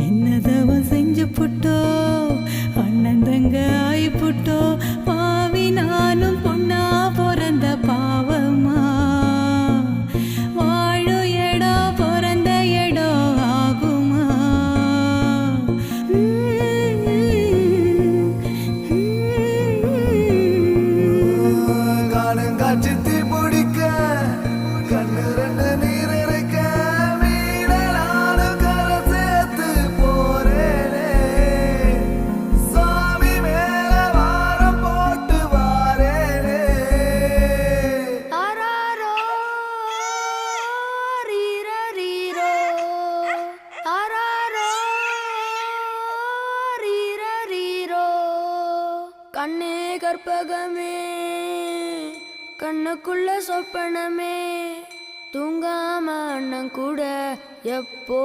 என்னதவ செஞ்சு புட்டோ அண்ணன் தங்க ஆயி புட்டோ பாவி நானும் பொண்ணா பிறந்த பாவமா வாழு இடம் பிறந்த இடம் ஆகுமா காலங்காட்சி தீ பிடிக்க கண்ணு ரெண்டு நீர் இருக்க வீடலானும் கரை சேர்த்து போறேனே சாமி மேல வாரம் போட்டு வாரேனே ஆராரோ ரீரரீரோ ஆராரோ ரீரரீரோ கண்ணே கற்பகமே கண்ணுக்குள்ள சொப்பனமே தூங்காம அண்ணன் கூட எப்போ